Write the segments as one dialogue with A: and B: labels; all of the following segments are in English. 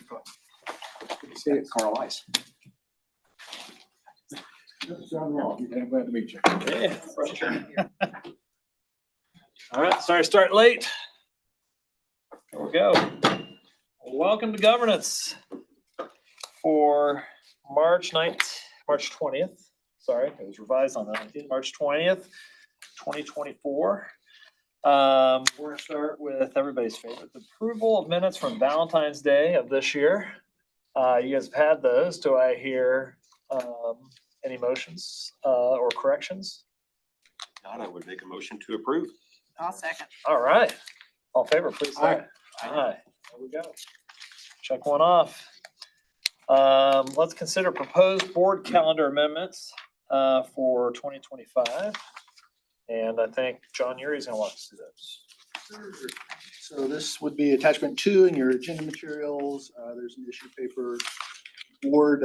A: Carl Ice.
B: John Wall, I'm glad to meet you.
A: Yeah. All right, sorry to start late. Here we go. Welcome to governance for March 20th. Sorry, it was revised on the 19th, March 20th, 2024. We're gonna start with everybody's favorite, the approval of minutes from Valentine's Day of this year. You guys have had those. Do I hear any motions or corrections?
C: Not, I would make a motion to approve.
D: I'll second.
A: All right. All in favor, please say aye. Aye. There we go. Check one off. Let's consider proposed board calendar amendments for 2025. And I think John Urie's gonna walk us through those.
E: So this would be attachment 2 in your agenda materials. There's an issue paper. Board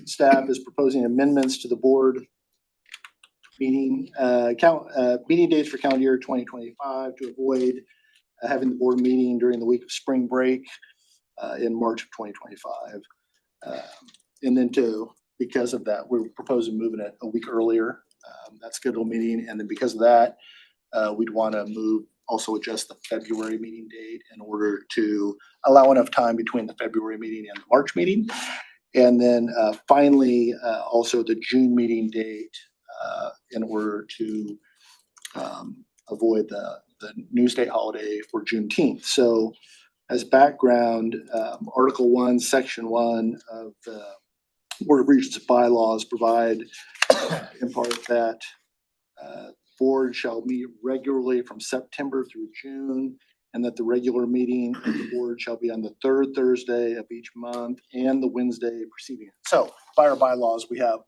E: staff is proposing amendments to the board meeting meeting dates for calendar year 2025 to avoid having the board meeting during the week of spring break in March of 2025. And then because of that, we're proposing moving it a week earlier, that scheduled meeting. And then because of that, we'd want to also adjust the February meeting date in order to allow enough time between the February meeting and the March meeting. And then finally, also the June meeting date in order to avoid the new state holiday for Juneteenth. So as background, Article 1, Section 1 of the Board of Regents bylaws provide in part that board shall meet regularly from September through June, and that the regular meeting of the board shall be on the third Thursday of each month and the Wednesday preceding it. So by our bylaws, we have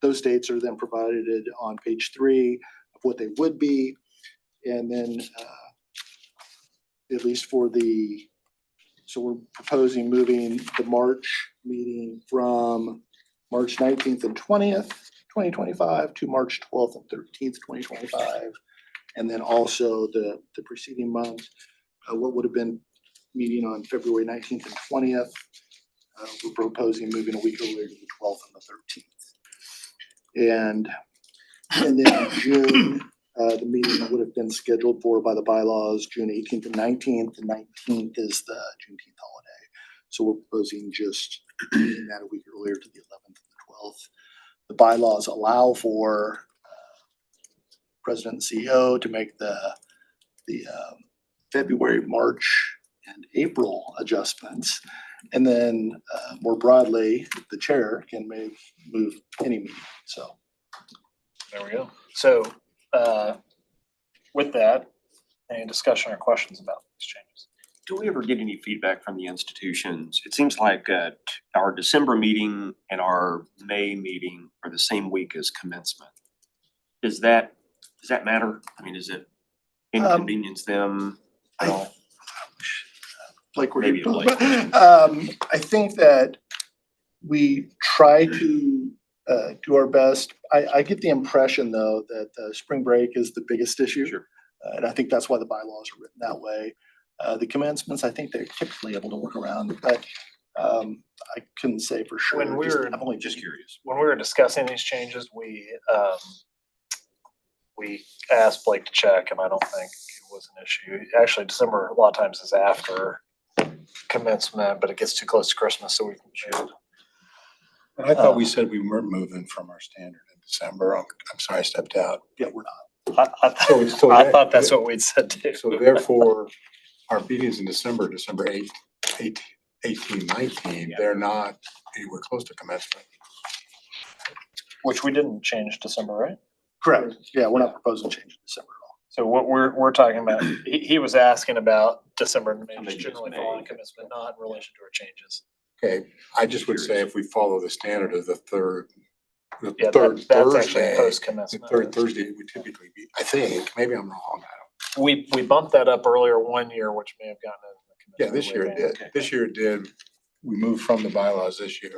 E: those dates are then provided on page 3 of what they would be. And then at least so we're proposing moving the March meeting from March 19th and 20th, 2025 to March 12th and 13th, 2025. And then also the preceding month, what would have been meeting on February 19th and 20th. We're proposing moving a week earlier to the 12th and the 13th. And then in June, the meeting would have been scheduled for by the bylaws, June 18th and 19th. The 19th is the Juneteenth holiday. So we're proposing just moving that a week earlier to the 11th and the 12th. The bylaws allow for President and CEO to make the February, March, and April adjustments. And then more broadly, the chair can move any meeting. So
A: There we go. So with that, any discussion or questions about these changes?
C: Do we ever get any feedback from the institutions? It seems like our December meeting and our May meeting are the same week as commencement. Does that matter? I mean, is it inconvenience them at all?
E: like we're
C: Maybe a Blake.
E: I think that we try to do our best. I get the impression though that spring break is the biggest issue.
C: Sure.
E: And I think that's why the bylaws are written that way. The commencements, I think they're typically able to work around, but I couldn't say for sure.
A: When we were-
E: I'm only just curious.
A: When we were discussing these changes, we asked Blake to check, and I don't think it was an issue. Actually, December a lot of times is after commencement, but it gets too close to Christmas, so we can choose.
B: And I thought we said we weren't moving from our standard in December. I'm sorry, I stepped out.
E: Yeah, we're not.
A: I thought that's what we'd said too.
B: So therefore, our meetings in December 18, 19, they're not anywhere close to commencement.
A: Which we didn't change December, right?
E: Correct. Yeah, we're not proposing change in December at all.
A: So what we're talking about, he was asking about December and May,
C: Maybe
A: just
C: it's
A: generally
C: May.
A: following commencement, not in relation to our changes.
B: Okay, I just would say if we follow the standard of the third
A: Yeah,
B: third
A: that's actually
B: Thursday,
A: post
B: the
A: commencement.
B: third Thursday would typically be, I think, maybe I'm wrong.
A: We bumped that up earlier one year, which may have gotten it.
B: Yeah, this year it did. This year it did. We moved from the bylaws this year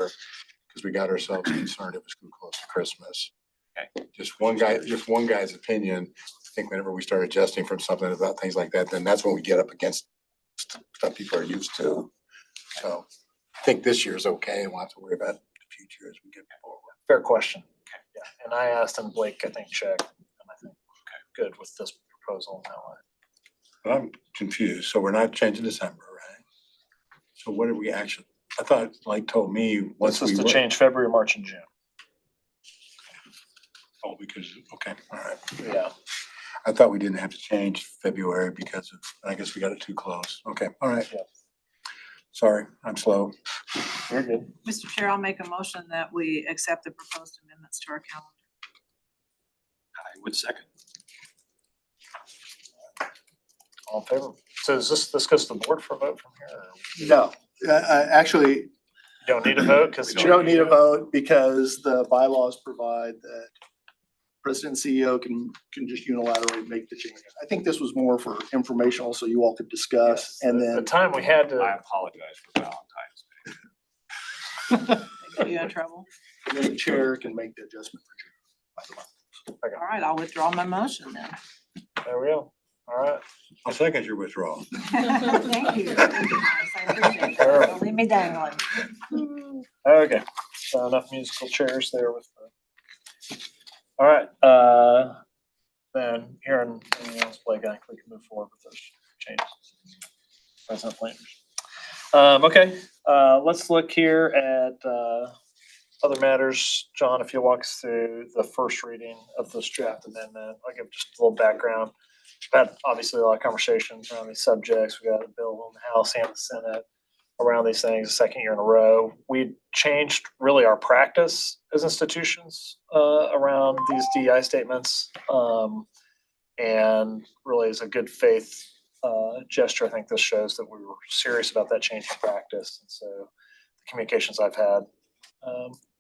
B: because we got ourselves concerned it was too close to Christmas.
C: Okay.
B: Just one guy's opinion. I think whenever we start adjusting from something about things like that, then that's when we get up against stuff stuff people are used to. So I think this year's okay. We'll have to worry about the future as we get forward.
A: Fair question. Yeah, and I asked and Blake, I think, checked, and I think, okay, good with this proposal in that way.
B: But I'm confused. So we're not changing December, right? So what are we actually, I thought, like told me, once
A: This
B: we.
A: is to
B: work-
A: change February, March, and June.
B: Oh, because, okay, all right.
A: Yeah.
B: I thought we didn't have to change February because of, I guess we got it too close. Okay, all right.
A: Yeah.
B: Sorry, I'm slow.
A: You're good.
D: Mr. Chair, I'll make a motion that we accept the proposed amendments to our calendar.
C: I would second.
A: All in favor? So is this goes to the board for a vote from here? Or
E: No, actually,
A: you don't need a vote because.
E: you don't need a vote because the bylaws provide that president and CEO can just unilaterally make the changes. I think this was more for informational, so you all could discuss and
A: The
E: then.
A: time we had
C: I
A: to,
C: apologize for Valentine's Day.
D: Get you in trouble.
E: The chair can make the adjustment for June.
D: All right, I'll withdraw my motion then.
A: there we go. All right.
B: I'll second your withdrawal.
D: Thank you. I appreciate it. Don't leave me dangling.
A: Okay, so enough musical chairs there with the. All right, then hearing anything else, Blake, I think we can move forward with those changes. President Planters. Okay, let's look here at, other matters. John, if you walk us through the first reading of this draft amendment, I'll give just a little background. We've had obviously a lot of conversations around these subjects. We got a bill in the House and the Senate around these things, the second year in a row. We changed really our practice as institutions around these DEI statements. And really is a good faith gesture. I think this shows that we were serious about that change in practice. And so the communications I've had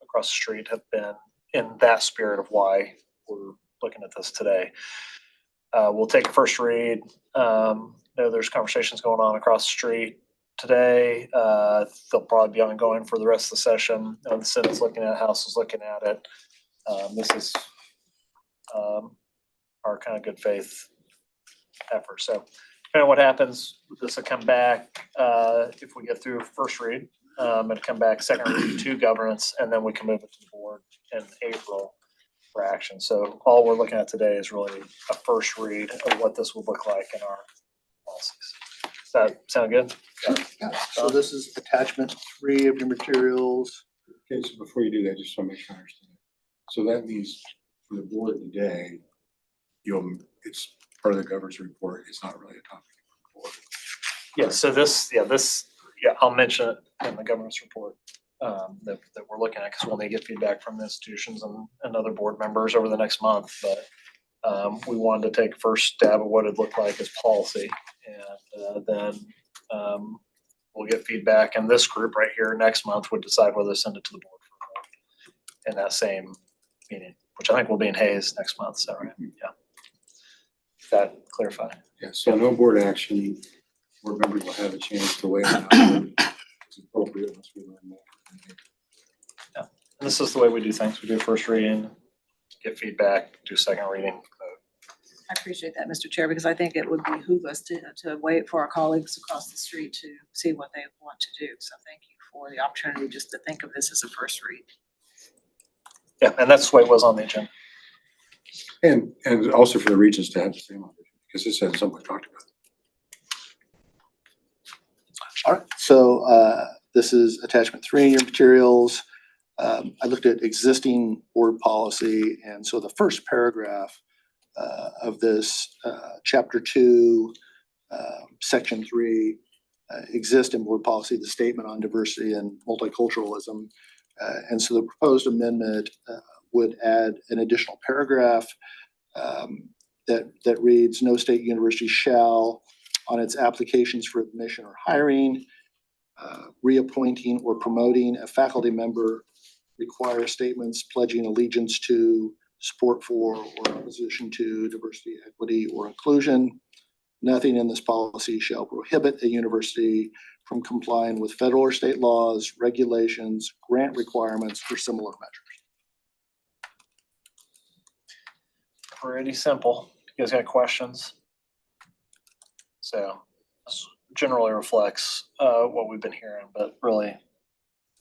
A: across the street have been in that spirit of why we're looking at this today. We'll take a first read. Know there's conversations going on across the street today. They'll probably be ongoing for the rest of the session. The Senate's looking at it, House is looking at it. This is our kind of good faith effort. So depending on what happens, this will come back if we get through first read. It'll come back second read to governance, and then we can move it to the board in April for action. So all we're looking at today is really a first read of what this would look like in our policies. Does that sound good?
E: Yeah, so this is attachment 3 of your materials.
B: Okay, so before you do that, just so I make sure I understand. So that means for the board today, it's part of the governor's report. It's not really a topic for the board.
A: Yeah, so I'll mention it in the governance report that we're looking at, because we'll need to get feedback from the institutions and other board members over the next month. But we wanted to take first stab at what it'd look like as policy, and then we'll get feedback. And this group right here next month would decide whether to send it to the board for a vote in that same meeting, which I think will be in Hayes next month. So, right? Yeah. Does that clarify?
B: Yeah, so no board action. Board members will have a chance to weigh in on it's appropriate once we learn more.
A: And this is the way we do things. We do first reading, get feedback, do second reading, vote.
D: I appreciate that, Mr. Chair, because I think it would behoove us to wait for our colleagues across the street to see what they want to do. So thank you for the opportunity just to think of this as a first read.
A: Yeah, and that's the way it was on the agenda.
B: And also for the regions to have the same opportunity, because this hasn't somebody talked about.
E: All right, so this is attachment 3 in your materials. I looked at existing board policy, and so the first paragraph of this chapter 2, section 3 exists in board policy, the statement on diversity and multiculturalism. And so the proposed amendment would add an additional paragraph that reads, no state university shall, on its applications for admission or hiring, reappointing or promoting a faculty member, require statements pledging allegiance to, support for, or opposition to diversity, equity, or inclusion. Nothing in this policy shall prohibit a university from complying with federal or state laws, regulations, grant requirements, or similar measures.
A: Pretty simple. You guys got questions? So generally reflects what we've been hearing, but really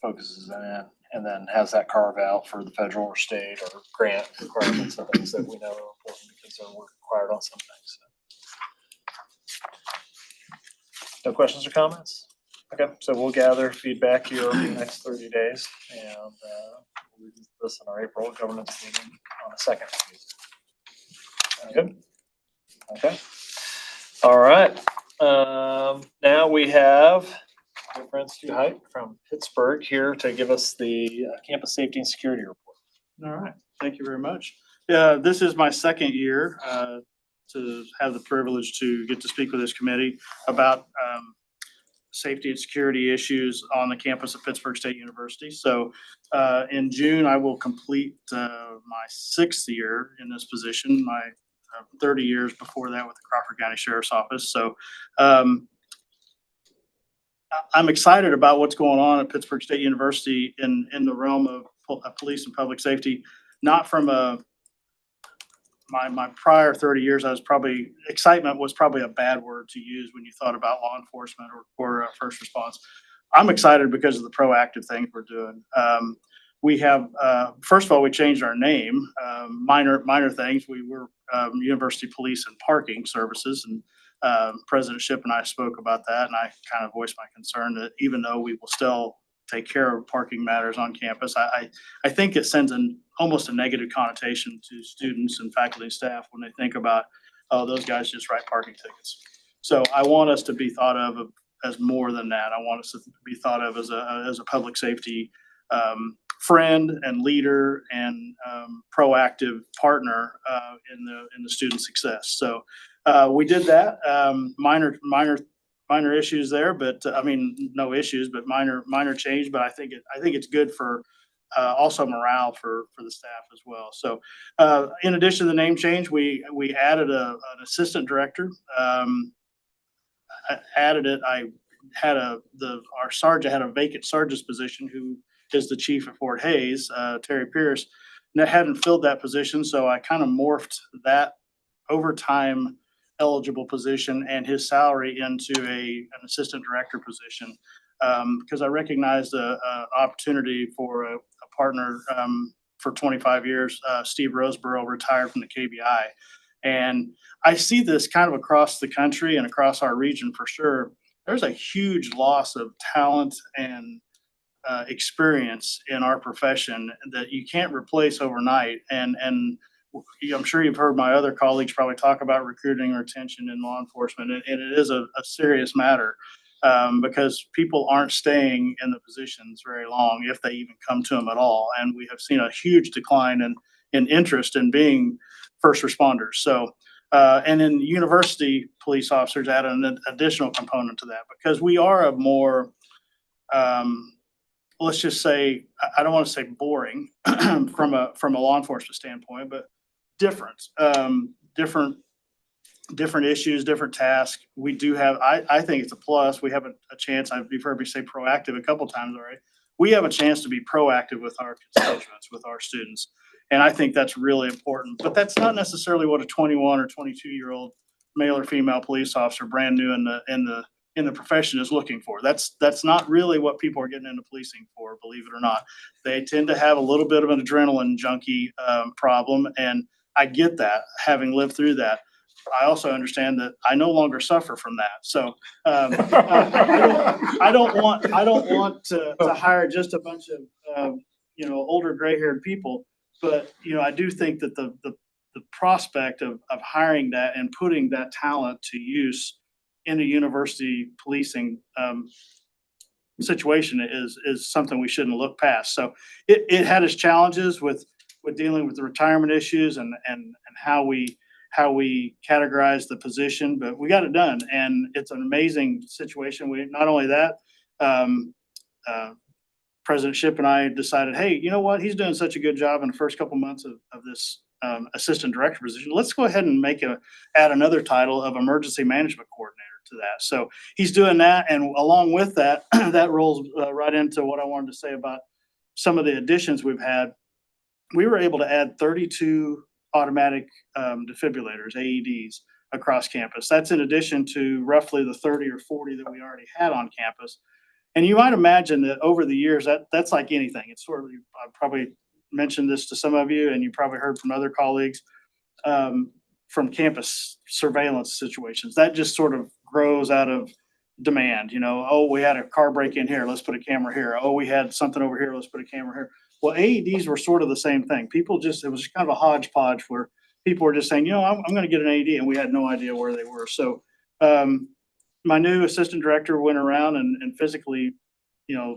A: focuses in and then has that carve out for the federal or state or grant requirements and things that we know are important because they're required on some things. No questions or comments? Okay, so we'll gather feedback here over the next 30 days and we'll revisit this in our April governance meeting on the 2nd. Sound good? Okay. All right. Now we have my friend Stu Height from Pittsburgh here to give us the campus safety and security report.
F: All right, thank you very much. This is my second year to have the privilege to get to speak with this committee about safety and security issues on the campus of Pittsburgh State University. So in June, I will complete my 6th year in this position, my 30 years before that with the Crawford County Sheriff's Office. So I'm excited about what's going on at Pittsburgh State University in the realm of police and public safety, not from my prior 30 years. Excitement was probably a bad word to use when you thought about law enforcement or first response. I'm excited because of the proactive things we're doing. We have, first of all, we changed our name, minor things. We were University Police and Parking Services, and President Shipp and I spoke about that, and I kind of voiced my concern that even though we will still take care of parking matters on campus, I think it sends almost a negative connotation to students and faculty and staff when they think about, oh, those guys just write parking tickets. So I want us to be thought of as more than that. I want us to be thought of as a public safety friend and leader and proactive partner in the student success. So we did that. Minor issues there, but I mean, no issues, but minor change. But I think it's good for also morale for the staff as well. So in addition to the name change, we added an assistant director. I had our sergeant had a vacant sergeant's position who is the chief at Fort Hays, Terry Pierce, and I hadn't filled that position. So I kind of morphed that overtime eligible position and his salary into an assistant director position because I recognized an opportunity for a partner for 25 years. Steve Roseborough retired from the KBI. And I see this kind of across the country and across our region for sure. There's a huge loss of talent and experience in our profession that you can't replace overnight. And I'm sure you've heard my other colleagues probably talk about recruiting or retention in law enforcement, and it is a serious matter because people aren't staying in the positions very long if they even come to them at all. And we have seen a huge decline in interest in being first responders. So, and then university police officers add an additional component to that because we are a more, let's just say, I don't want to say boring from a law enforcement standpoint, but different issues, different tasks. We do have, I think it's a plus. We have a chance. You've heard me say proactive a couple times already. We have a chance to be proactive with our constituents, with our students. And I think that's really important, but that's not necessarily what a 21 or 22-year-old male or female police officer brand new in the profession is looking for. That's not really what people are getting into policing for, believe it or not. They tend to have a little bit of an adrenaline junkie problem. And I get that, having lived through that. I also understand that I no longer suffer from that. So I don't want to hire just a bunch of older gray-haired people. But I do think that the prospect of hiring that and putting that talent to use in a university policing situation is something we shouldn't look past. So it had its challenges with dealing with the retirement issues and how we categorize the position, but we got it done, and it's an amazing situation. We not only that, President Shipp and I decided, hey, you know what? He's doing such a good job in the first couple months of this assistant director position. Let's go ahead and add another title of emergency management coordinator to that. So he's doing that, and along with that, that rolls right into what I wanted to say about some of the additions we've had. We were able to add 32 automatic defibrillators, AEDs, across campus. That's in addition to roughly the 30 or 40 that we already had on campus. And you might imagine that over the years, that's like anything. It's sort of, I probably mentioned this to some of you, and you probably heard from other colleagues, from campus surveillance situations. That just sort of grows out of demand, oh, we had a car break in here, let's put a camera here. Oh, we had something over here, let's put a camera here. Well, AEDs were sort of the same thing. It was kind of a hodgepodge where people were just saying, I'm going to get an AED, and we had no idea where they were. So my new assistant director went around and physically,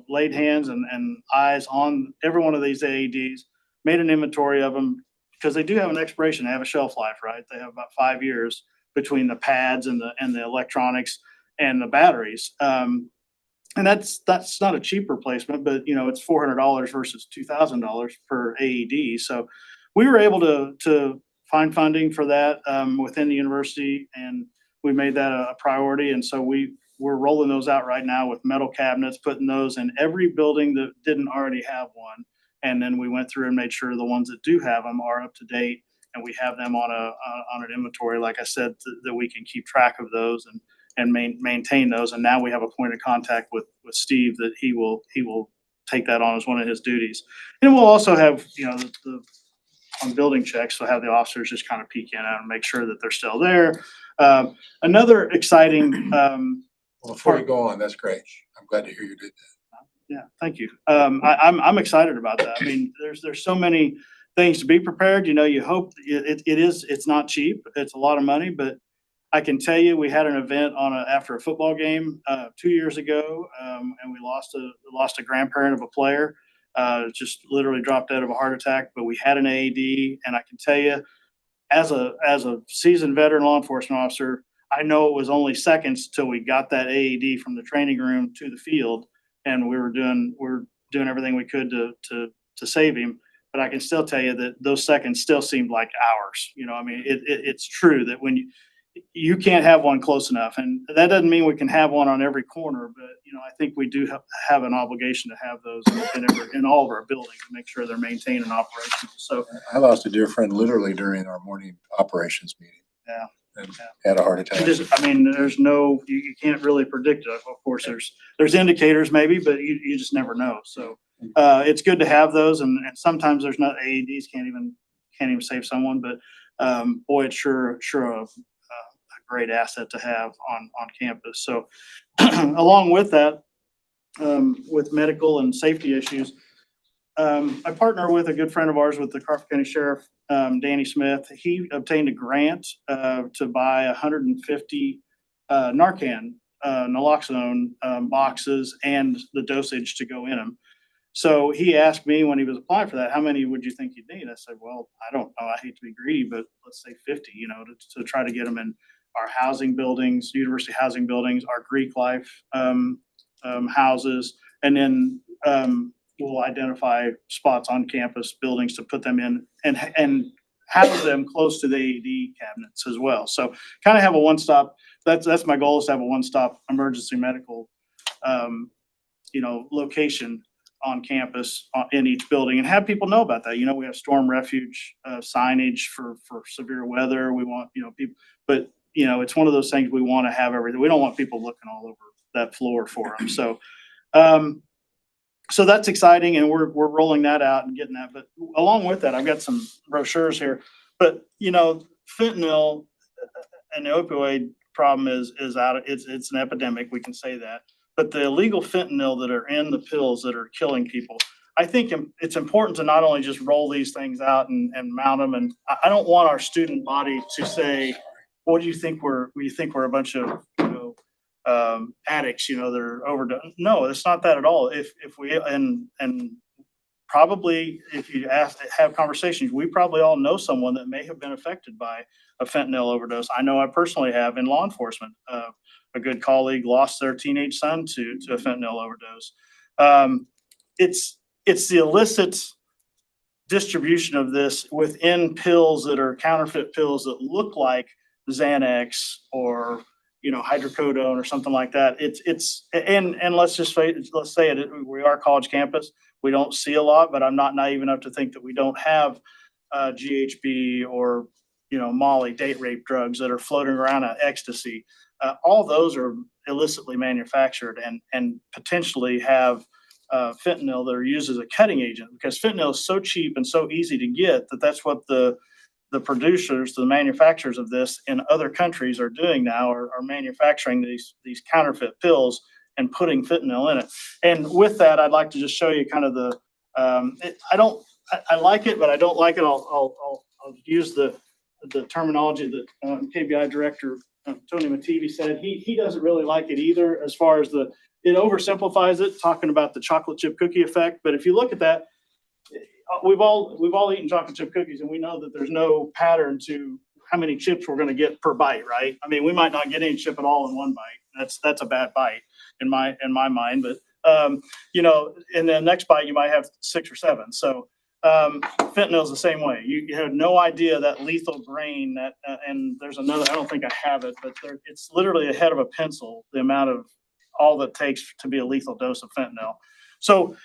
F: laid hands and eyes on every one of these AEDs, made an inventory of them, because they do have an expiration, they have a shelf life, right? They have about 5 years between the pads and the electronics and the batteries. And that's not a cheap replacement, but it's $400 versus $2,000 per AED. So we were able to find funding for that within the university, and we made that a priority. And so we're rolling those out right now with metal cabinets, putting those in every building that didn't already have one. And then we went through and made sure the ones that do have them are up to date, and we have them on an inventory, like I said, that we can keep track of those and maintain those. And now we have a point of contact with Steve that he will take that on as one of his duties. And we'll also have, the on building checks, so have the officers just kind of peek in and make sure that they're still there. Another exciting,
B: Well, before you go on, that's great. I'm glad to hear you did that.
F: yeah, thank you. I'm excited about that. I mean, there's so many things to be prepared. You hope it's not cheap. It's a lot of money, but I can tell you, we had an event after a football game 2 years ago, and we lost a grandparent of a player. Just literally dropped dead of a heart attack. But we had an AED, and I can tell you, as a seasoned veteran law enforcement officer, I know it was only seconds till we got that AED from the training room to the field, and we're doing everything we could to save him. But I can still tell you that those seconds still seemed like hours. I mean, it's true that when you can't have one close enough, and that doesn't mean we can have one on every corner, but I think we do have an obligation to have those in all of our buildings to make sure they're maintained and operational. So
B: I lost a dear friend literally during our morning operations meeting.
F: Yeah.
B: And had a heart attack.
F: There's no, you can't really predict it. Of course, there's indicators maybe, but you just never know. So it's good to have those, and sometimes there's not AEDs can't even save someone, but boy, it's sure a great asset to have on campus. So along with that, with medical and safety issues, I partner with a good friend of ours with the Crawford County Sheriff, Danny Smith. He obtained a grant to buy 150 Narcan, naloxone boxes and the dosage to go in them. So he asked me when he was applying for that, how many would you think you'd need? I said, well, I don't know. I hate to be greedy, but let's say 50, to try to get them in our housing buildings, university housing buildings, our Greek life houses, and then we'll identify spots on campus buildings to put them in and have them close to the AED cabinets as well. So kind of have a one-stop, that's my goal, is to have a one-stop emergency medical, location on campus in each building, and have people know about that. We have storm refuge signage for severe weather. We want, people, but it's one of those things we want to have everything. We don't want people looking all over that floor for them. So, so that's exciting, and we're rolling that out and getting that. But along with that, I've got some brochures here. But fentanyl and the opioid problem is out. It's an epidemic. We can say that. But the illegal fentanyl that are in the pills that are killing people, I think it's important to not only just roll these things out and mount them. And I don't want our student body to say, "What do you think we're a bunch of addicts, that are overdone." No, it's not that at all. If we and probably if you have conversations, we probably all know someone that may have been affected by a fentanyl overdose. I know I personally have in law enforcement. A good colleague lost their teenage son to a fentanyl overdose. It's the illicit distribution of this within pills that are counterfeit pills that look like Xanax or hydrocodone or something like that. And let's say it. We are a college campus. We don't see a lot, but I'm not naive enough to think that we don't have GHB or Molly, date rape drugs that are floating around on ecstasy. All those are illicitly manufactured and potentially have fentanyl that are used as a cutting agent, because fentanyl is so cheap and so easy to get that that's what the producers, the manufacturers of this in other countries are doing now, are manufacturing these counterfeit pills and putting fentanyl in it. And with that, I'd like to just show you kind of the, I like it, but I don't like it. I'll use the terminology that KBI director Tony Mativi said. He doesn't really like it either, as far as it oversimplifies it, talking about the chocolate chip cookie effect. But if you look at that, we've all eaten chocolate chip cookies, and we know that there's no pattern to how many chips we're going to get per bite, right? I mean, we might not get any chip at all in one bite. That's a bad bite in my mind. But in the next bite you might have 6 or 7. So fentanyl is the same way. You have no idea that lethal grain that, and there's another. I don't think I have it, but it's literally a head of a pencil. The amount of all that takes to be a lethal dose of fentanyl. So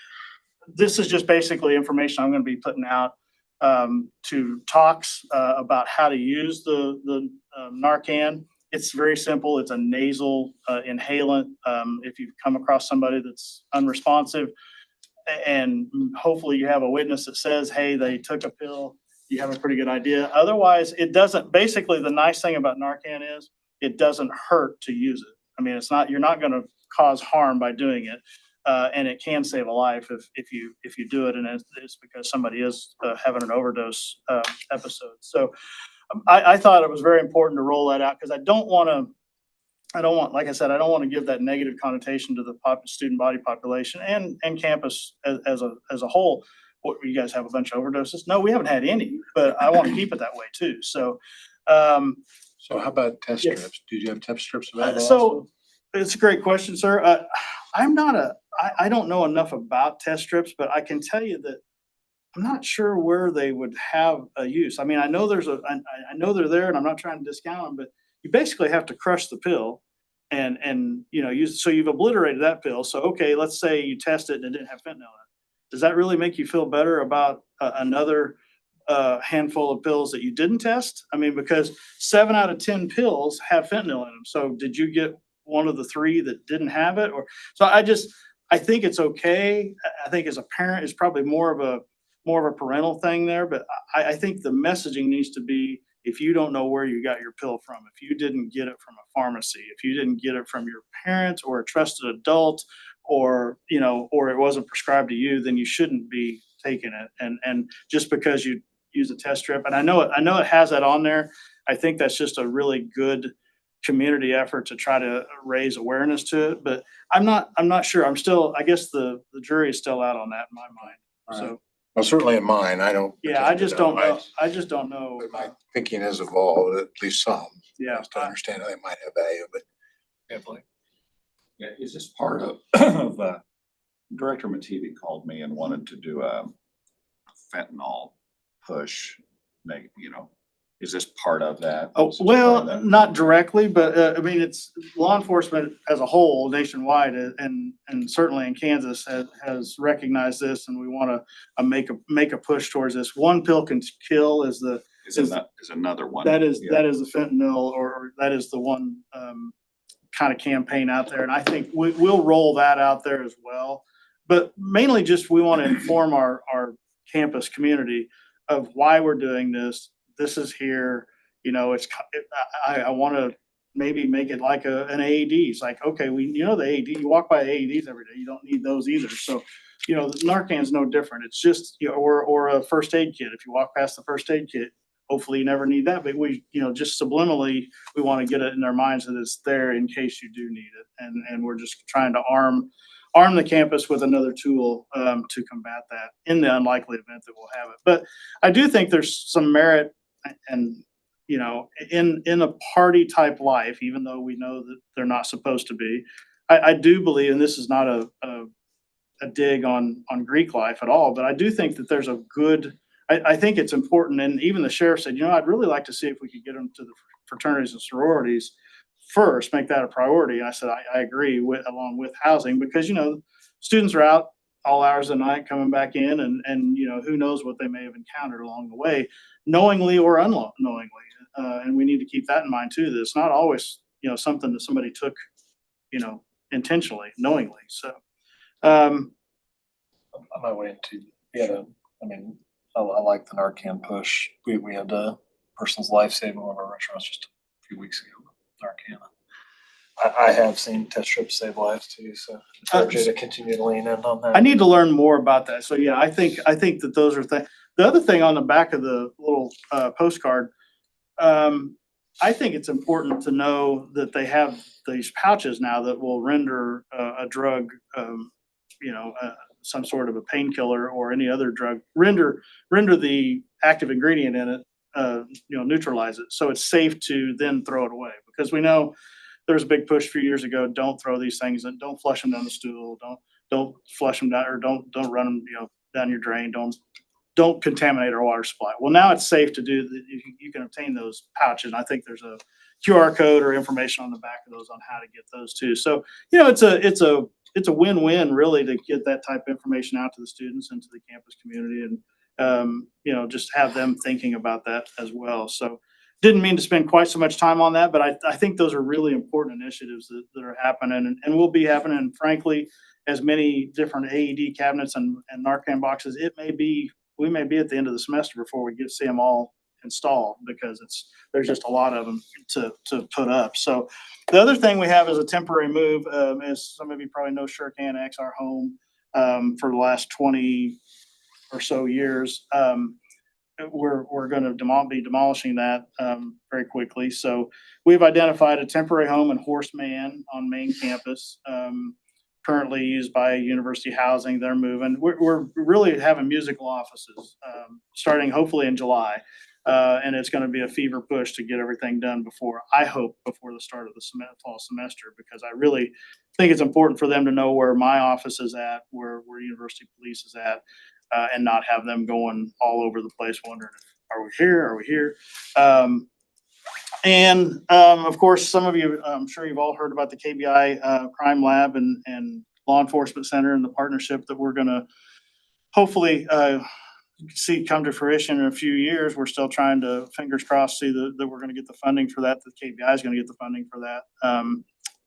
F: this is just basically information I'm going to be putting out to talks about how to use the Narcan. It's very simple. It's a nasal inhalant. If you've come across somebody that's unresponsive, and hopefully you have a witness that says, hey, they took a pill, you have a pretty good idea. Otherwise, it doesn't. Basically, the nice thing about Narcan is it doesn't hurt to use it. I mean, you're not going to cause harm by doing it. And it can save a life if you do it, and it's because somebody is having an overdose episode. So I thought it was very important to roll that out, because I don't want, like I said, I don't want to give that negative connotation to the student body population and campus as a whole. What, you guys have a bunch of overdoses? No, we haven't had any, but I want to keep it that way too. So,
B: So how about test
F: Yes.
B: strips? Do you have test strips available?
F: so
B: also?
F: it's a great question, sir. I don't know enough about test strips, but I can tell you that I'm not sure where they would have a use. I mean, I know I know they're there, and I'm not trying to discount them, but you basically have to crush the pill and use. So you've obliterated that pill. So, okay, let's say you test it and it didn't have fentanyl in it. Does that really make you feel better about another handful of pills that you didn't test? I mean, because 7 out of 10 pills have fentanyl in them. So did you get one of the 3 that didn't have it? Or so I think it's okay. I think as a parent, it's probably more of a parental thing there. But I think the messaging needs to be, if you don't know where you got your pill from, if you didn't get it from a pharmacy, if you didn't get it from your parents or a trusted adult, or it wasn't prescribed to you, then you shouldn't be taking it. And just because you use a test strip, and I know it has that on there, I think that's just a really good community effort to try to raise awareness to it. But I'm not sure. I guess the jury is still out on that in my mind. So,
B: Well, certainly in mine, I don't.
F: yeah, I just don't know.
B: But my thinking has evolved, at least some.
F: Yeah.
B: To understand how they might have value, but
A: Definitely.
G: Yeah, is this part of, Director Mativi called me and wanted to do a fentanyl push, is this part of that?
F: Oh,
G: Is this part of
F: well,
G: that?
F: not directly, but I mean, it's law enforcement as a whole nationwide, and certainly in Kansas has recognized this, and we want to make a push towards this. One pill can kill is
G: Another one.
F: that is
G: Yeah.
F: the fentanyl, or that is the one kind of campaign out there, and I think we'll roll that out there as well. But mainly just we want to inform our campus community of why we're doing this. This is here, I want to maybe make it like an AED. It's like, okay, the AED, you walk by AEDs every day. You don't need those either. So, Narcan's no different. It's just, or a first aid kit. If you walk past the first aid kit, hopefully you never need that. But we, just subliminally, we want to get it in their minds that it's there in case you do need it. And we're just trying to arm the campus with another tool to combat that in the unlikely event that we'll have it. But I do think there's some merit and in a party type life, even though we know that they're not supposed to be. I do believe, and this is not a dig on Greek life at all, but I do think that there's a good. I think it's important, and even the sheriff said, I'd really like to see if we could get them to the fraternities and sororities first, make that a priority. And I said, I agree along with housing, because students are out all hours of the night coming back in and, you know, who knows what they may have encountered along the way, knowingly or unknowingly. And we need to keep that in mind too, that it's not always, you know, something that somebody took, you know, intentionally, knowingly. So,
A: I might wait to, I mean, I like the Narcan push. We had a person's life saving one of our restaurants just a few weeks ago, Narcan. I have seen test strips save lives too, so encourage you to continue to lean in on that.
F: I need to learn more about that. So yeah, I think that those are things. The other thing on the back of the little postcard, I think it's important to know that they have these pouches now that will render a drug, some sort of a painkiller or any other drug, render the active ingredient in it, neutralize it. So it's safe to then throw it away, because we know there's a big push a few years ago, don't throw these things in, don't flush them down the stool, don't flush them down, or don't run them, down your drain, don't contaminate our water supply. Well, now it's safe to do, you can obtain those pouches. And I think there's a QR code or information on the back of those on how to get those too. So, it's a win-win really to get that type of information out to the students and to the campus community, and, just have them thinking about that as well. So didn't mean to spend quite so much time on that, but I think those are really important initiatives that are happening and will be happening. And frankly, as many different AED cabinets and Narcan boxes, we may be at the end of the semester before we see them all installed, because there's just a lot of them to put up. So the other thing we have is a temporary move. As some of you probably know, Shirk Annex, our home, for the last 20 or so years, we're going to be demolishing that very quickly. So we've identified a temporary home in Horst Man on main campus, currently used by University Housing. They're moving. We're really having musical offices starting hopefully in July. And it's going to be a fever push to get everything done before the start of the fall semester, because I really think it's important for them to know where my office is at, where University Police is at, and not have them going all over the place wondering, are we here? Are we here? Of course, some of you, I'm sure you've all heard about the KBI Crime Lab and Law Enforcement Center and the partnership that we're going to hopefully see come to fruition in a few years. We're still trying to, fingers crossed, see that we're going to get the funding for that. The KBI is going to get the funding for that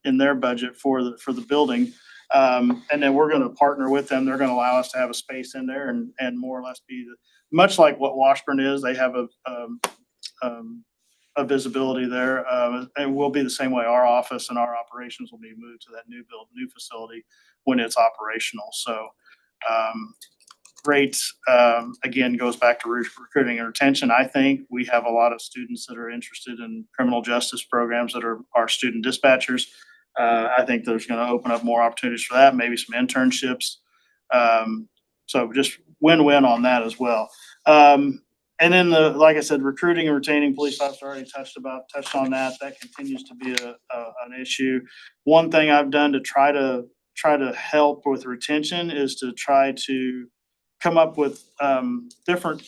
F: in their budget for the building. And then we're going to partner with them. They're going to allow us to have a space in there and more or less be much like what Washburn is. They have a visibility there, and we'll be the same way. Our office and our operations will be moved to that new facility when it's operational. So rates, again, goes back to recruiting and retention. I think we have a lot of students that are interested in criminal justice programs that are our student dispatchers. I think there's going to open up more opportunities for that, maybe some internships. So just win-win on that as well. And then like I said, recruiting and retaining police officers, already touched on that. That continues to be an issue. One thing I've done to try to help with retention is to try to come up with different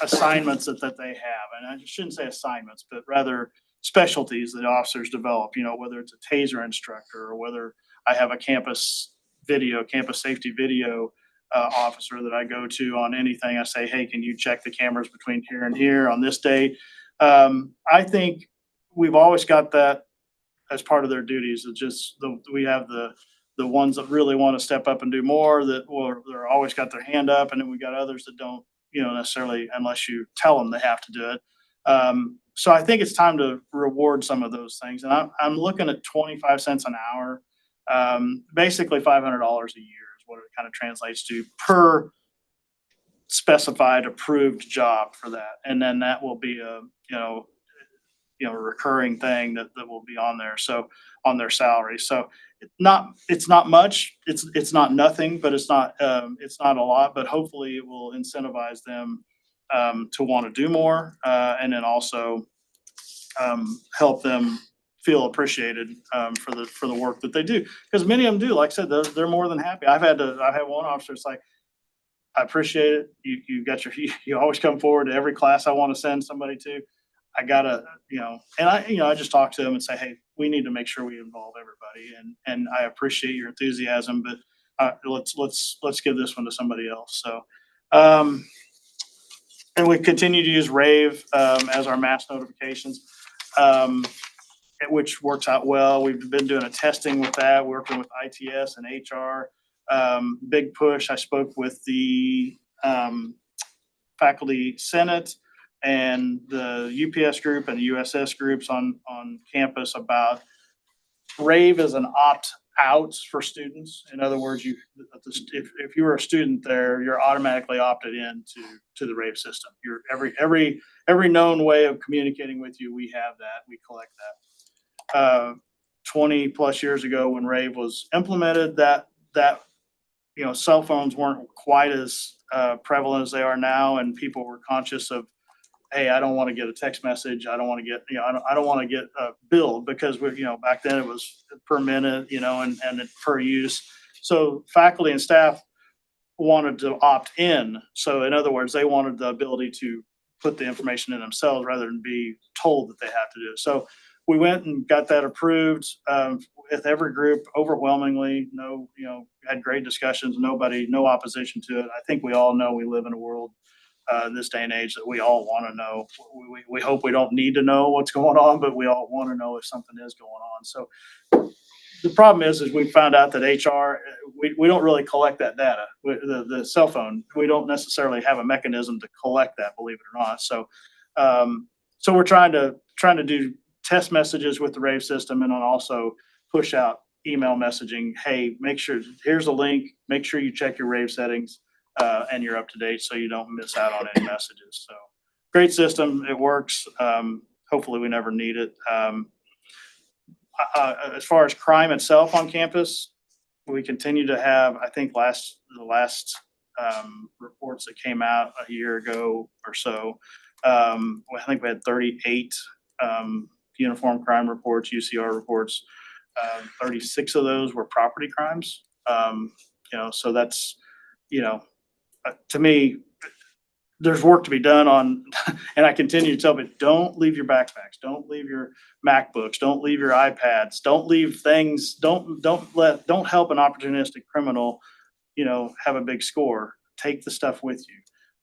F: assignments that they have. And I shouldn't say assignments, but rather specialties that officers develop, whether it's a TASER instructor or whether I have a campus safety video officer that I go to on anything. I say, hey, can you check the cameras between here and here on this day? I think we've always got that as part of their duties. It's just we have the ones that really want to step up and do more, they're always got their hand up, and then we got others that don't, necessarily, unless you tell them they have to do it. So I think it's time to reward some of those things. And I'm looking at 25 cents an hour, basically $500 a year is what it kind of translates to per specified approved job for that. And then that will be a recurring thing that will be on there. So on their salary. So it's not much, it's not nothing, but it's not a lot, but hopefully it will incentivize them to want to do more, and then also help them feel appreciated for the work that they do. Because many of them do, like I said, they're more than happy. I've had one officer, it's like, I appreciate it. You always come forward to every class I want to send somebody to. I gotta, and I just talk to them and say, hey, we need to make sure we involve everybody. And I appreciate your enthusiasm, but let's give this one to somebody else. So, and we continue to use Rave, as our mass notifications, which works out well. We've been doing a testing with that, working with ITS and HR. Big push. I spoke with the, faculty senate and the UPS group and the USS groups on campus about Rave as an opt-out for students. In other words, if you were a student there, you're automatically opted in to the Rave system. You're every known way of communicating with you, we have that, we collect that. 20 plus years ago when Rave was implemented, that cell phones weren't quite as prevalent as they are now, and people were conscious of, hey, I don't want to get a text message. I don't want to get, I don't want to get a bill because back then it was per minute, and per use. So faculty and staff wanted to opt in. So in other words, they wanted the ability to put the information in themselves rather than be told that they have to do it. So we went and got that approved with every group overwhelmingly. Had great discussions, no opposition to it. I think we all know we live in a world in this day and age that we all want to know. We hope we don't need to know what's going on, but we all want to know if something is going on. So the problem is we found out that HR, we don't really collect that data. The cell phone, we don't necessarily have a mechanism to collect that, believe it or not. So we're trying to do test messages with the Rave system and then also push out email messaging. Hey, make sure, here's a link, make sure you check your Rave settings and you're up to date so you don't miss out on any messages. So great system, it works. Hopefully we never need it. As far as crime itself on campus, we continue to have, I think the last reports that came out a year ago or so, I think we had 38 uniform crime reports, UCR reports. 36 of those were property crimes. So that's, to me, there's work to be done on, and I continue to tell people, don't leave your backpacks, don't leave your MacBooks, don't leave your iPads, don't leave things, don't help an opportunistic criminal, have a big score. Take the stuff with you.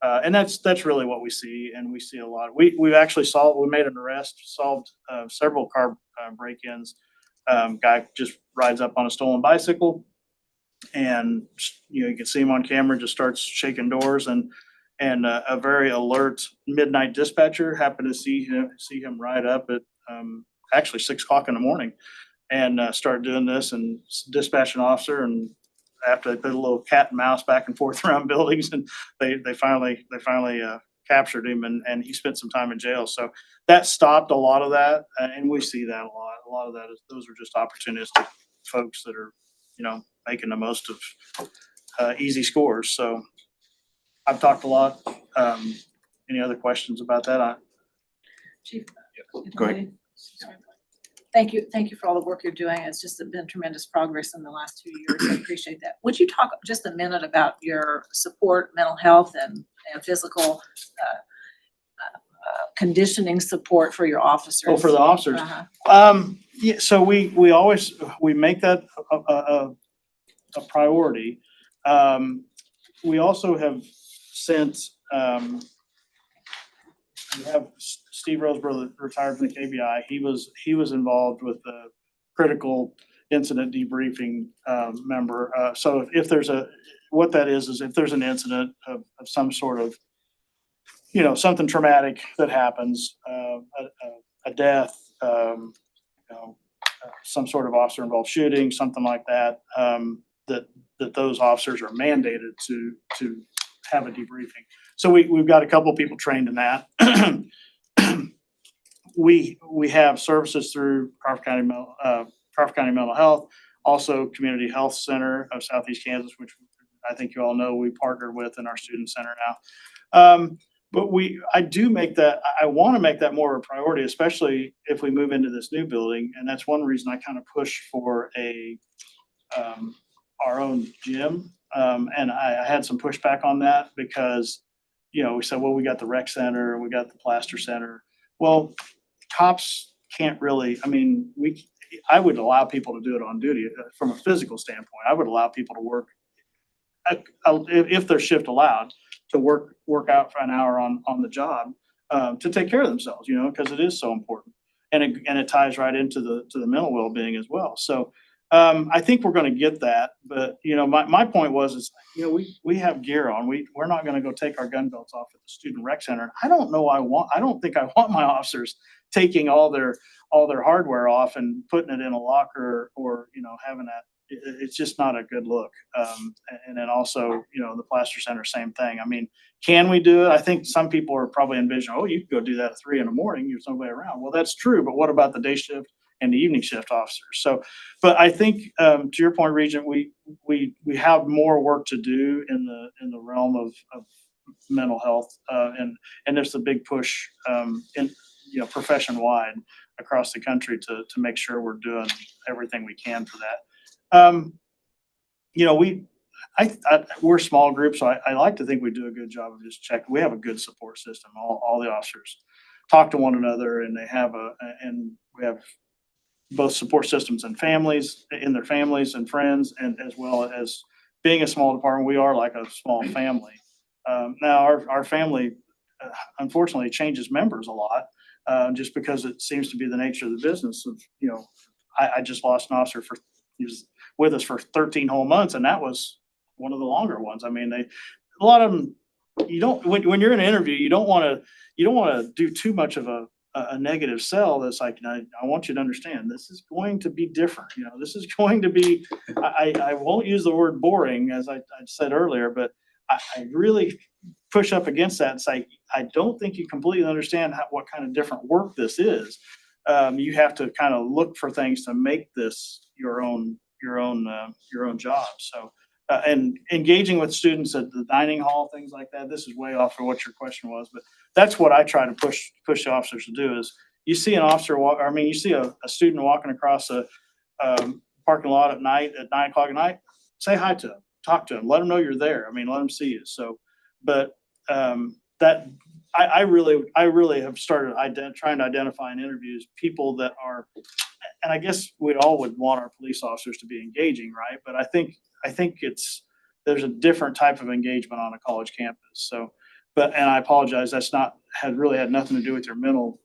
F: And that's really what we see, and we see a lot. We've actually we made an arrest, solved several car break-ins. Guy just rides up on a stolen bicycle, and you can see him on camera, just starts shaking doors, and a very alert midnight dispatcher happened to see him ride up at actually 6 o'clock in the morning and start doing this, and dispatch an officer, and after they put a little cat and mouse back and forth around buildings, and they finally captured him, and he spent some time in jail. So that stopped a lot of that, and we see that a lot. A lot of that is, those are just opportunistic folks that are, making the most of easy scores. So I've talked a lot. Any other questions about that?
D: Chief.
C: Go ahead.
D: Thank you for all the work you're doing. It's just been tremendous progress in the last 2 years. I appreciate that. Would you talk just a minute about your support, mental health and physical conditioning support for your officers?
F: Oh, for the officers. Yeah, so we make that a priority. We also have sent, we have Steve Roseborough, retired from the KBI. He was involved with the critical incident debriefing member. So if there's what that is if there's an incident of some sort of, something traumatic that happens, a death, some sort of officer involved shooting, something like that, that those officers are mandated to have a debriefing. So we've got a couple of people trained in that. We have services through Crawford County Mental Health, also Community Health Center of Southeast Kansas, which I think you all know we partnered with in our student center now. But I want to make that more of a priority, especially if we move into this new building. And that's one reason I kind of push for our own gym. And I had some pushback on that because, we said, well, we got the rec center, we got the plaster center. Well, cops can't really, I would allow people to do it on duty from a physical standpoint. I would allow people to work if their shift allowed, to work out for an hour on the job, to take care of themselves, you know, because it is so important. And it ties right into the mental well-being as well. So I think we're gonna get that, but you know, my point was, you know, we have gear on. We're not gonna go take our gun belts off at the student rec center. And I don't think I want my officers taking all their hardware off and putting it in a locker or, you know, having that. It's just not a good look. And then also, you know, the Plaster Center, same thing. I mean, can we do it? I think some people are probably envisioning, oh, you can go do that at 3 a.m. There's nobody around. Well, that's true, but what about the day shift and the evening shift officers? So, but I think, to your point, Regent, we have more work to do in the realm of mental health, and there's a big push, in, you know, profession wide across the country to make sure we're doing everything we can for that. You know, we're a small group, so I like to think we do a good job of just checking. We have a good support system. All the officers talk to one another, and and we have both support systems and families, in their families and friends, and as well as being a small department, we are like a small family. Now our family, unfortunately, changes members a lot, just because it seems to be the nature of the business of, you know, I just lost an officer he was with us for 13 whole months, and that was one of the longer ones. I mean, a lot of them, you don't, when you're in an interview, you don't want to do too much of a negative sell. That's like, I want you to understand, this is going to be different. You know, this is going to be, I won't use the word boring, as I said earlier, but I really push up against that and say, I don't think you completely understand what kind of different work this is. You have to kind of look for things to make this your own job. So, and engaging with students at the dining hall, things like that. This is way off of what your question was, but that's what I try to push officers to do. Is you see an officer you see a student walking across a parking lot at night at 9 o'clock at night, say hi to him, talk to him, let him know you're there. I mean, let him see you. So, but that. I really have started trying to identify in interviews people that are, and I guess we all would want our police officers to be engaging, right? But I think there's a different type of engagement on a college campus. So, and I apologize, really had nothing to do with your mental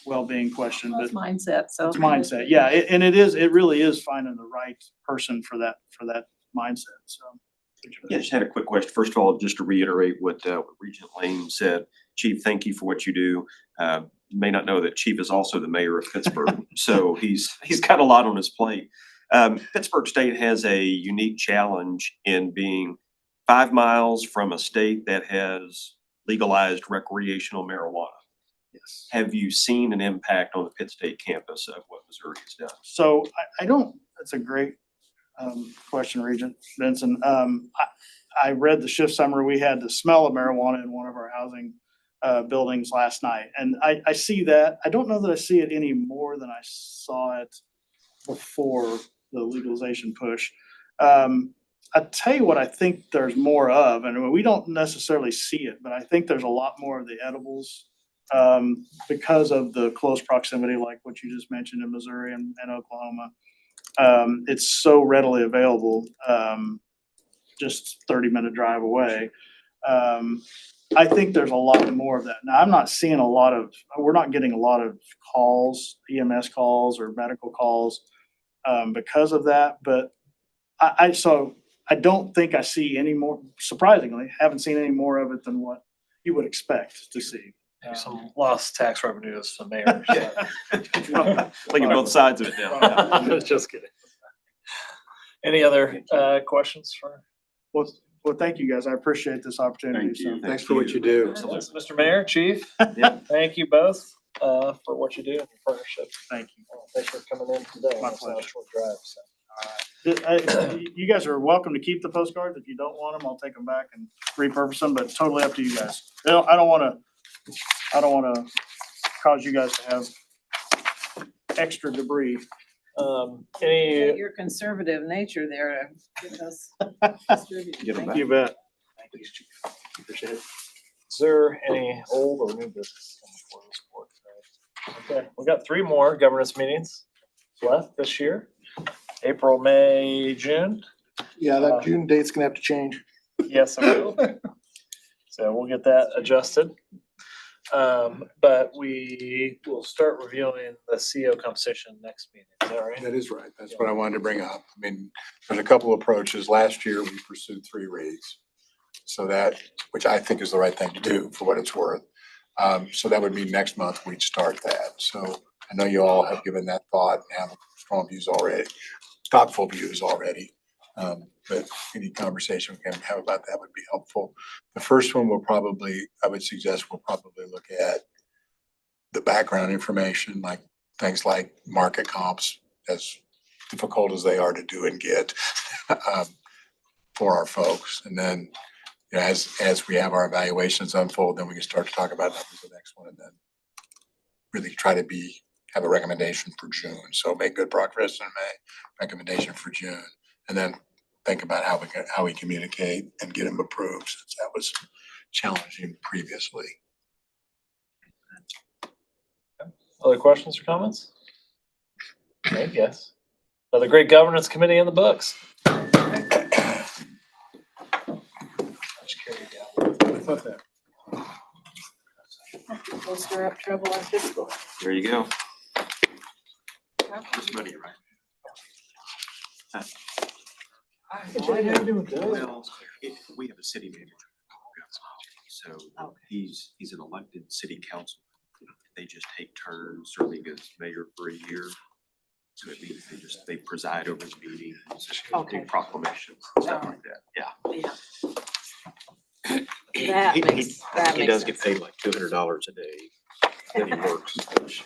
F: well-being question, but
D: It's mindset, so.
F: it's mindset. Yeah, it really is finding the right person for that mindset. So.
C: Yeah, just had a quick question. First of all, just to reiterate what Regent Lane said, Chief, thank you for what you do. You may not know that Chief is also the mayor of Pittsburgh, so he's got a lot on his plate. Pittsburgh State has a unique challenge in being 5 miles from a state that has legalized recreational marijuana.
F: Yes.
C: Have you seen an impact on the Pitt State campus of what Missouri has done?
F: So I don't. That's a great question, Regent Benson. I read the shift summary. We had the smell of marijuana in one of our housing buildings last night, and I see that. I don't know that I see it any more than I saw it before the legalization push. I tell you what, I think there's more of, and we don't necessarily see it, but I think there's a lot more of the edibles because of the close proximity, like what you just mentioned in Missouri and Oklahoma. It's so readily available, just 30-minute drive away. I think there's a lot more of that. Now, I'm not seeing we're not getting a lot of calls, EMS calls or medical calls, because of that. But I don't think I see any more, surprisingly, haven't seen any more of it than what you would expect to see.
A: Maybe some lost tax revenues to mayors.
C: Looking at both sides of it now.
A: Just kidding. Any other questions for?
F: Well, thank you, guys. I appreciate this opportunity.
C: Thank you.
F: So
B: Thanks for what you do.
A: Mr. Mayor, Chief,
C: Yeah.
A: thank you both for what you do and your partnership.
F: thank you.
A: Thanks for coming in today.
F: My
A: It's not a
F: pleasure.
A: short drive, so.
F: You guys are welcome to keep the postcards. If you don't want them, I'll take them back and repurpose them, but totally up to you guys. I don't want to cause you guys to have extra debris.
A: Any,
D: Your conservative nature there to get us distributed.
C: Get 'em
D: Thank
C: back.
F: You bet.
A: Thank you, Chief. Appreciate it. Is there any old or new business before this board today? Okay, we got 3 more governance meetings left this year. April, May, June.
E: Yeah, that June date's gonna have to change.
A: Yes, I will. So we'll get that adjusted. But we will start reviewing the CO composition next meeting. Is that right?
B: That is right. That's what I wanted to bring up. I mean, there's a couple approaches. Last year, we pursued 3 reads. So that, which I think is the right thing to do for what it's worth. So that would mean next month we'd start that. So I know you all have given that thought and have strong views already, thoughtful views already. But any conversation we can have about that would be helpful. The first one will probably, I would suggest we'll probably look at the background information, like things like market comps, as difficult as they are to do and get for our folks. And then, you know, as we have our evaluations unfold, then we can start to talk about numbers the next one and then really try to have a recommendation for June. So make good progress in May, recommendation for June, and then think about how we communicate and get them approved, since that was challenging previously.
A: Other questions or comments? I guess. Another great governance committee in the books.
D: We'll stir up trouble on fiscal.
C: There you go. Just money, right? Well, we have a city manager. So
D: Okay.
C: he's an elected city council. They just take turns serving as mayor for a year. So it means they preside over the meetings,
D: Okay.
C: do proclamations, stuff like that. Yeah.
D: Yeah. That
C: He
D: makes
C: does get
D: sense.
C: paid like $200 a day that he works. which-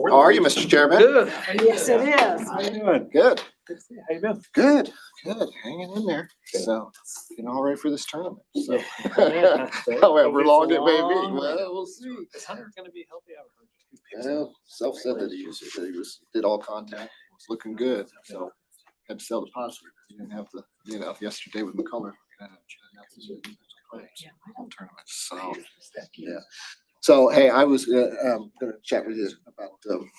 H: How are you, Mr. Chairman?
A: Good.
D: Yes, it is.
A: How you doing?
H: Good,
A: How you doing?
H: good, hanging in there. So, getting all ready for this tournament, so.
A: Yeah.
H: However long it may be,
A: Long
H: well,
A: run.
H: we'll see.
A: Is Hunter gonna be healthy? I haven't heard.
H: Well, Self said that did all contact, was looking good, so. Had to sell the positive. He didn't have the, yesterday with McCullough. Tournament, so, yeah. So, hey, I was, gonna chat with you about, the